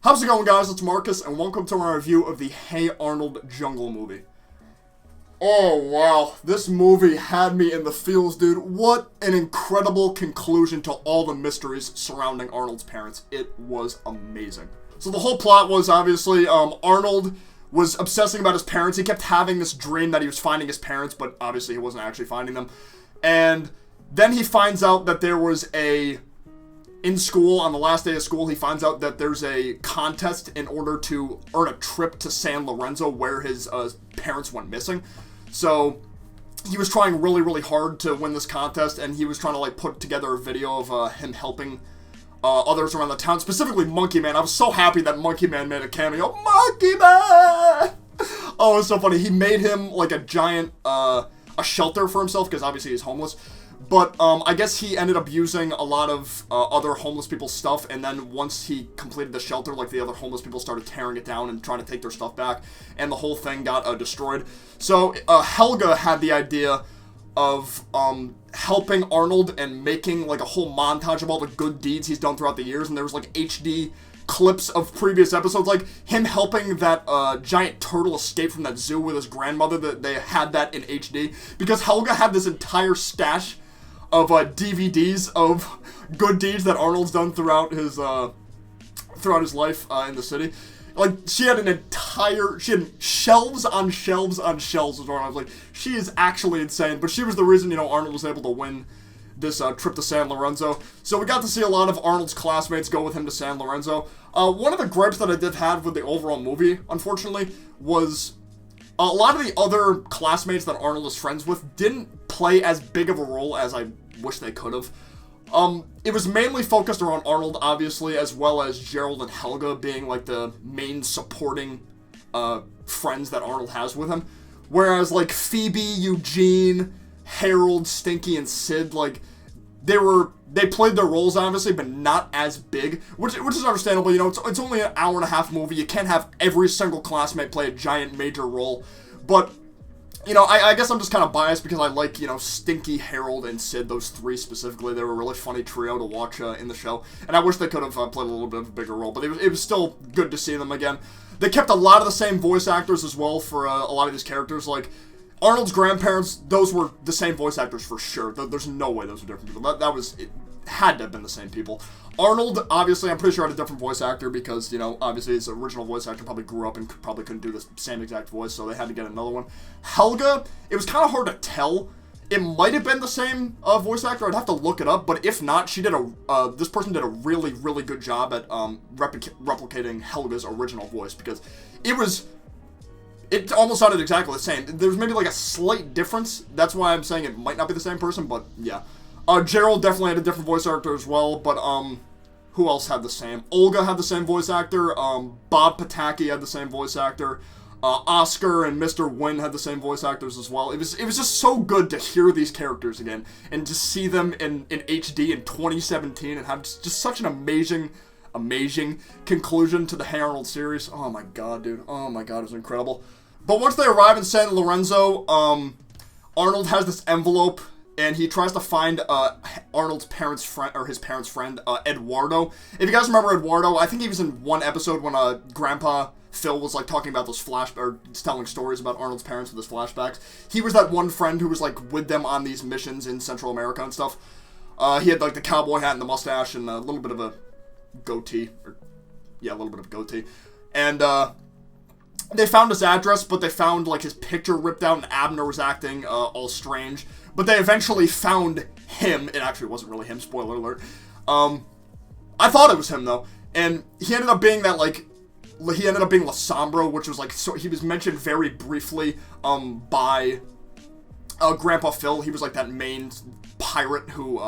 How's it going, guys? It's Marcus, and welcome to my review of the Hey Arnold Jungle movie. Oh, wow. This movie had me in the feels, dude. What an incredible conclusion to all the mysteries surrounding Arnold's parents. It was amazing. So the whole plot was, obviously, Arnold was obsessing about his parents. He kept having this dream that he was finding his parents, but obviously he wasn't actually finding them. And then he finds out that there was in school, on the last day of school, he finds out that there's a contest in order to earn a trip to San Lorenzo where his parents went missing. So he was trying really, really hard to win this contest, and he was trying to put together a video of him helping others around the town, specifically Monkey Man. I was so happy that Monkey Man made a cameo. Monkey Man! Oh, it was so funny. He made him a giant a shelter for himself, because obviously he's homeless. But I guess he ended up using a lot of other homeless people's stuff, and then once he completed the shelter, the other homeless people started tearing it down and trying to take their stuff back, and the whole thing got destroyed. So Helga had the idea of helping Arnold and making a whole montage of all the good deeds he's done throughout the years, and there was HD clips of previous episodes, like him helping that giant turtle escape from that zoo with his grandmother. That they had that in HD, because Helga had this entire stash of DVDs of good deeds that Arnold's done throughout his life in the city. She had shelves on shelves on shelves of Arnold. I was like, she is actually insane. But she was the reason, Arnold was able to win this trip to San Lorenzo. So we got to see a lot of Arnold's classmates go with him to San Lorenzo. One of the gripes that I did have with the overall movie, unfortunately, was a lot of the other classmates that Arnold is friends with didn't play as big of a role as I wish they could have. It was mainly focused around Arnold, obviously, as well as Gerald and Helga being the main supporting friends that Arnold has with him. Whereas Phoebe, Eugene, Harold, Stinky, and Sid, they played their roles, obviously, but not as big, which is understandable. It's only an hour and a half movie. You can't have every single classmate play a giant major role. But I guess I'm just kind of biased because I like, Stinky, Harold, and Sid, those three specifically. They were a really funny trio to watch in the show, and I wish they could have played a little bit of a bigger role, but it was still good to see them again. They kept a lot of the same voice actors as well for a lot of these characters. Arnold's grandparents, those were the same voice actors for sure. There's no way those were different people. It had to have been the same people. Arnold, obviously, I'm pretty sure had a different voice actor because, obviously his original voice actor probably grew up and probably couldn't do the same exact voice, so they had to get another one. Helga, it was kind of hard to tell. It might have been the same voice actor. I'd have to look it up, but if not, this person did a really, really good job at replicating Helga's original voice, because it almost sounded exactly the same. There's maybe a slight difference. That's why I'm saying it might not be the same person, but yeah. Gerald definitely had a different voice actor as well, but who else had the same? Olga had the same voice actor. Bob Pataki had the same voice actor. Oscar and Mr. Wynn had the same voice actors as well. It was just so good to hear these characters again and to see them in HD in 2017 and have just such an amazing conclusion to the Hey Arnold series. Oh my god, dude. Oh my god, it was incredible. But once they arrive in San Lorenzo, Arnold has this envelope, and he tries to find Arnold's parents' friend, or his parents' friend, Eduardo. If you guys remember Eduardo, I think he was in one episode when Grandpa Phil was talking about those telling stories about Arnold's parents with his flashbacks. He was that one friend who was with them on these missions in Central America and stuff. He had the cowboy hat and the mustache and a little bit of a goatee, and they found his address, but they found his picture ripped out, and Abner was acting all strange. But they eventually found him. It actually wasn't really him, spoiler alert. I thought it was him though, and he ended up being that he ended up being La Sombra, which was so he was mentioned very briefly by Grandpa Phil. He was that main pirate who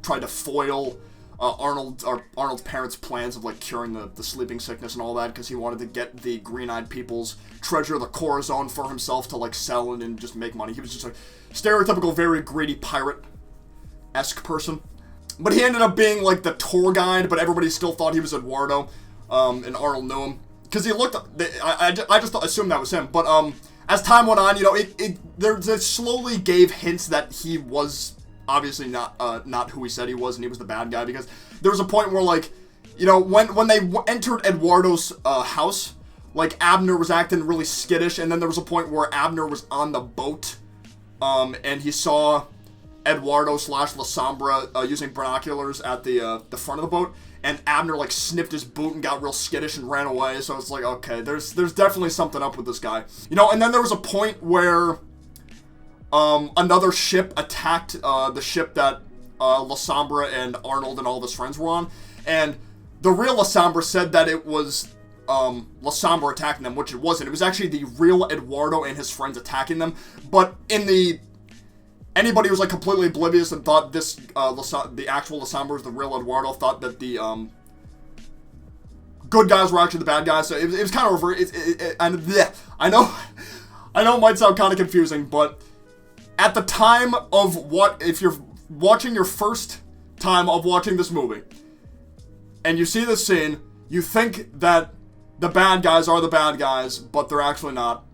tried to foil Arnold's parents' plans of curing the sleeping sickness and all that, because he wanted to get the Green-Eyed People's treasure, the Corazon, for himself to sell it and just make money. He was just stereotypical, very greedy pirate-esque person. But he ended up being the tour guide, but everybody still thought he was Eduardo, and Arnold knew him because he looked. I just assumed that was him, but as time went on, they slowly gave hints that he was obviously not who he said he was, and he was the bad guy, because there was a point where you know, when they entered Eduardo's house, like, Abner was acting really skittish, and then there was a point where Abner was on the boat, and he saw Eduardo / La Sombra using binoculars at the front of the boat, and Abner, like, sniffed his boot and got real skittish and ran away, so it's like, okay, there's definitely something up with this guy. You know, and then there was a point where another ship attacked the ship that La Sombra and Arnold and all of his friends were on, and the real La Sombra said that it was La Sombra attacking them, which it wasn't. It was actually the real Eduardo and his friends attacking them, but anybody who was, like, completely oblivious and thought this, the actual La Sombra was the real Eduardo, thought that the, good guys were actually the bad guys, so it was kind of over, I know it might sound kind of confusing, but at the time of if you're watching your first time of watching this movie, and you see this scene, you think that the bad guys are the bad guys, but they're actually not.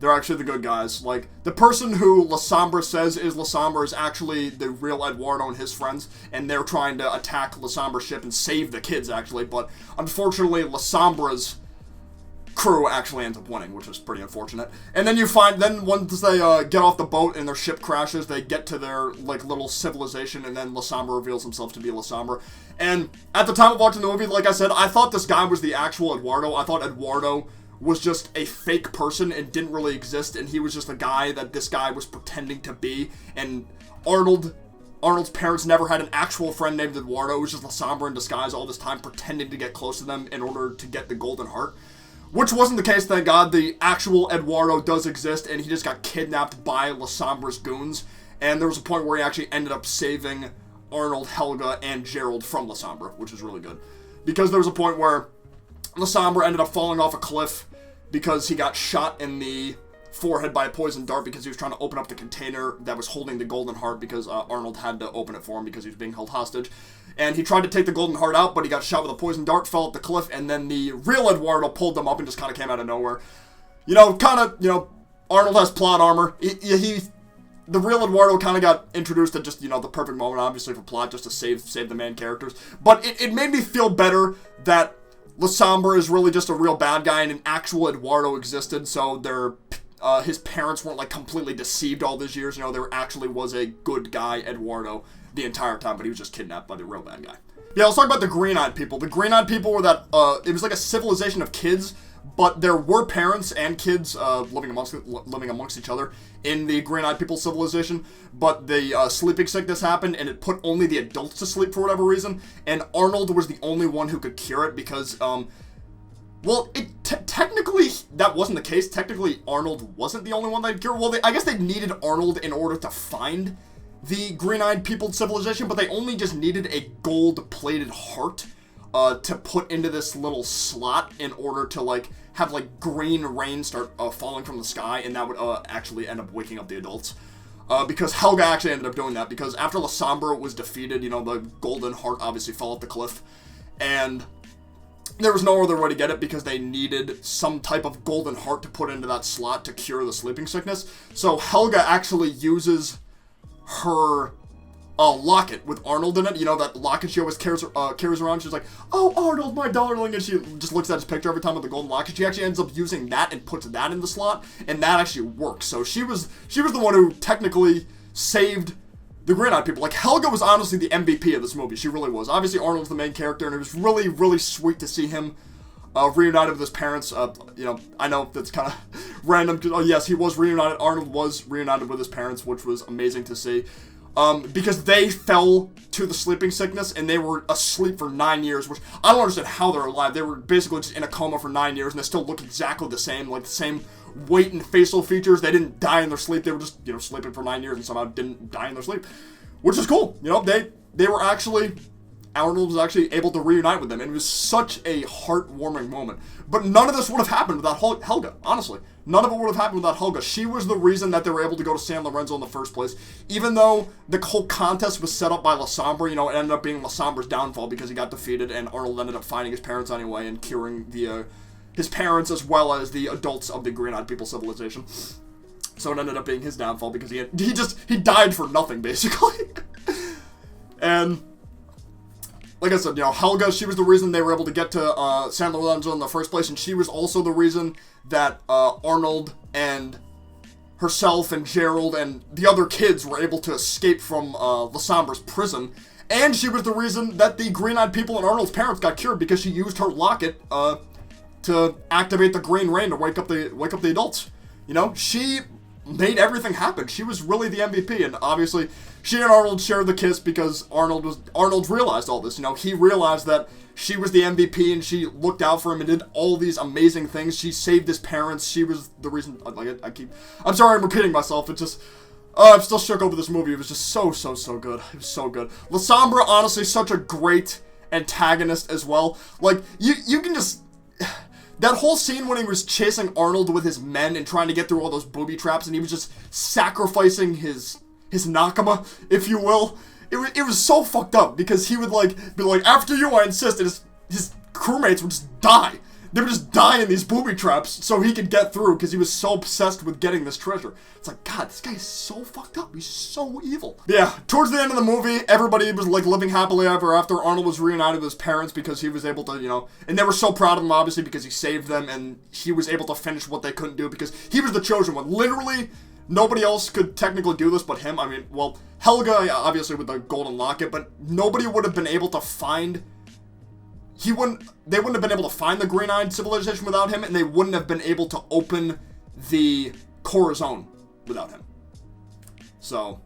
They're actually the good guys. Like, the person who La Sombra says is La Sombra is actually the real Eduardo and his friends, and they're trying to attack La Sombra's ship and save the kids, actually, but unfortunately, La Sombra's crew actually ends up winning, which is pretty unfortunate. And then once they get off the boat and their ship crashes, they get to their, like, little civilization, and then La Sombra reveals himself to be La Sombra. And at the time of watching the movie, like I said, I thought this guy was the actual Eduardo. I thought Eduardo was just a fake person and didn't really exist, and he was just a guy that this guy was pretending to be, and Arnold's parents never had an actual friend named Eduardo. It was just La Sombra in disguise all this time, pretending to get close to them in order to get the Golden Heart. Which wasn't the case, thank God. The actual Eduardo does exist, and he just got kidnapped by La Sombra's goons. And there was a point where he actually ended up saving Arnold, Helga, and Gerald from La Sombra, which is really good. Because there was a point where La Sombra ended up falling off a cliff because he got shot in the forehead by a poison dart because he was trying to open up the container that was holding the Golden Heart because Arnold had to open it for him because he was being held hostage. And he tried to take the Golden Heart out, but he got shot with a poison dart, fell off the cliff, and then the real Eduardo pulled them up and just kind of came out of nowhere. You know, Arnold has plot armor. The real Eduardo kind of got introduced at just, the perfect moment, obviously, for plot, just to save the main characters. But it made me feel better that La Sombra is really just a real bad guy and an actual Eduardo existed, so his parents weren't, like, completely deceived all these years. There actually was a good guy, Eduardo, the entire time, but he was just kidnapped by the real bad guy. Yeah, let's talk about the Green-Eyed People. The Green-Eyed People were it was like a civilization of kids, but there were parents and kids living amongst each other in the Green-Eyed People civilization, but the sleeping sickness happened, and it put only the adults to sleep for whatever reason, and Arnold was the only one who could cure it because, technically, that wasn't the case. Technically, Arnold wasn't the only one that could cure. Well, I guess they needed Arnold in order to find the Green-Eyed People civilization, but they only just needed a gold-plated heart to put into this little slot in order to, like, have, like, green rain start falling from the sky, and that would actually end up waking up the adults. Because Helga actually ended up doing that, because after La Sombra was defeated, the Golden Heart obviously fell off the cliff, and there was no other way to get it because they needed some type of Golden Heart to put into that slot to cure the sleeping sickness. So Helga actually uses her locket with Arnold in it, that locket she always carries around. She's like, "Oh, Arnold, my darling," and she just looks at his picture every time with the golden locket. She actually ends up using that and puts that in the slot, and that actually works. So she was the one who technically saved the Green-Eyed People. Like, Helga was honestly the MVP of this movie. She really was. Obviously, Arnold's the main character, and it was really, really sweet to see him reunited with his parents. I know that's kind of random. Yes, he was reunited. Arnold was reunited with his parents, which was amazing to see. Because they fell to the sleeping sickness, and they were asleep for 9 years, which I don't understand how they're alive. They were basically just in a coma for 9 years, and they still look exactly the same, like the same weight and facial features. They didn't die in their sleep. They were just, sleeping for 9 years and somehow didn't die in their sleep, which is cool. They were actually, Arnold was actually able to reunite with them, and it was such a heartwarming moment. But none of this would have happened without Helga, honestly. None of it would have happened without Helga. She was the reason that they were able to go to San Lorenzo in the first place. Even though the whole contest was set up by La Sombra, it ended up being La Sombra's downfall because he got defeated, and Arnold ended up finding his parents anyway and curing his parents as well as the adults of the Green-Eyed People civilization. So it ended up being his downfall because he died for nothing, basically. And like I said, you know, Helga, she was the reason they were able to get to San Lorenzo in the first place, and she was also the reason that Arnold and herself and Gerald and the other kids were able to escape from La Sombra's prison. And she was the reason that the green-eyed people and Arnold's parents got cured, because she used her locket to activate the green rain to wake up the adults. You know, she made everything happen. She was really the MVP, and obviously she and Arnold shared the kiss because Arnold realized all this. You know, he realized that she was the MVP and she looked out for him and did all these amazing things. She saved his parents. She was the reason. I'm sorry, I'm repeating myself. It just. I'm still shook over this movie. It was just so good. It was so good. La Sombra, honestly, such a great antagonist as well. Like, you can just. That whole scene when he was chasing Arnold with his men and trying to get through all those booby traps, and he was just sacrificing his Nakama, if you will. It was so fucked up, because he would, like, be like, after you, I insist, and his crewmates would just die. They would just die in these booby traps so he could get through, because he was so obsessed with getting this treasure. It's like, God, this guy is so fucked up. He's so evil. But yeah, towards the end of the movie, everybody was, like, living happily ever after. Arnold was reunited with his parents because he was able to, you know, and they were so proud of him, obviously, because he saved them, and he was able to finish what they couldn't do, because he was the chosen one. Literally, nobody else could technically do this but him. I mean, well, Helga, obviously, with the golden locket, but nobody would have been able to find... They wouldn't have been able to find the green-eyed civilization without him, and they wouldn't have been able to open the Corazon without him. So,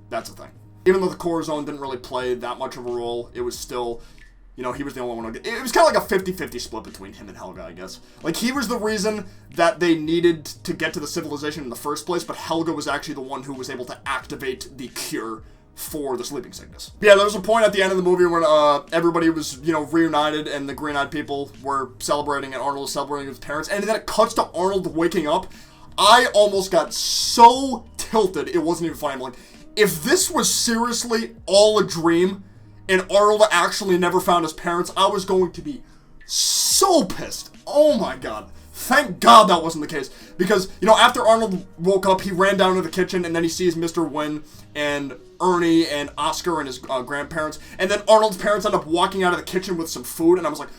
that's the thing. Even though the Corazon didn't really play that much of a role, it was still, you know, he was the only one who... It was kind of like a 50-50 split between him and Helga, I guess. Like, he was the reason that they needed to get to the civilization in the first place, but Helga was actually the one who was able to activate the cure for the sleeping sickness. But yeah, there was a point at the end of the movie when everybody was, you know, reunited and the green-eyed people were celebrating and Arnold was celebrating with his parents, and then it cuts to Arnold waking up. I almost got so tilted, it wasn't even funny. I'm like, if this was seriously all a dream and Arnold actually never found his parents, I was going to be so pissed. Oh my God. Thank God that wasn't the case. Because, you know, after Arnold woke up, he ran down to the kitchen, and then he sees Mr. Wynn and Ernie and Oscar and his grandparents. And then Arnold's parents end up walking out of the kitchen with some food, and I was like,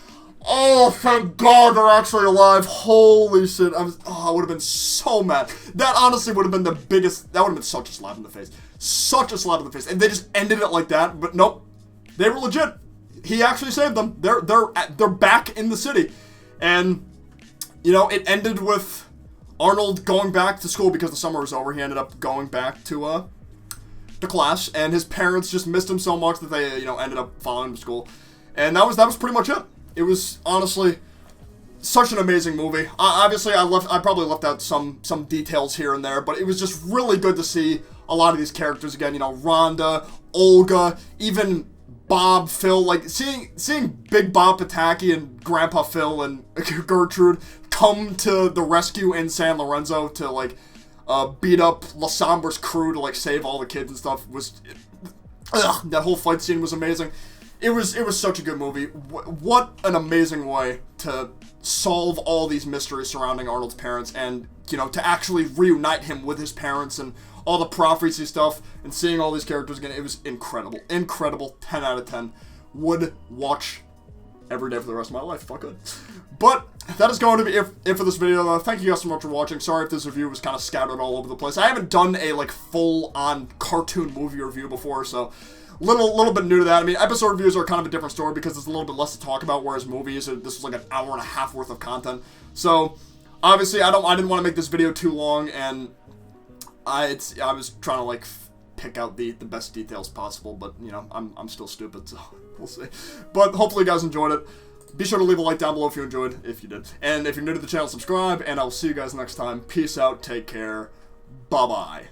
oh, thank God they're actually alive. Holy shit. I would have been so mad. That honestly would have been the biggest, that would have been such a slap in the face. Such a slap in the face. And they just ended it like that, but nope. They were legit. He actually saved them. They're back in the city. And... you know, it ended with Arnold going back to school because the summer was over. He ended up going back to class, and his parents just missed him so much that they, you know, ended up following him to school. And that was pretty much it. It was honestly such an amazing movie. Obviously, I probably left out some details here and there, but it was just really good to see a lot of these characters again. You know, Rhonda, Olga, even Bob, Phil, like seeing Big Bob Pataki and Grandpa Phil and Gertrude come to the rescue in San Lorenzo to, like, beat up La Sombra's crew to, like, save all the kids and stuff was... that whole fight scene was amazing. It was such a good movie. What an amazing way to solve all these mysteries surrounding Arnold's parents and, you know, to actually reunite him with his parents and all the prophecy stuff and seeing all these characters again. It was incredible. Incredible. 10 out of 10. Would watch every day for the rest of my life if I could. But that is going to be it for this video. Thank you guys so much for watching. Sorry if this review was kind of scattered all over the place. I haven't done a, like, full-on cartoon movie review before, so little bit new to that. I mean, episode reviews are kind of a different story because there's a little bit less to talk about, whereas movies, this was like an hour and a half worth of content. So, obviously, I didn't want to make this video too long, and I was trying to, like, pick out the best details possible, but, you know, I'm still stupid, so we'll see. But hopefully you guys enjoyed it. Be sure to leave a like down below if you enjoyed, if you did. And if you're new to the channel, subscribe, and I'll see you guys next time. Peace out, take care, bye-bye.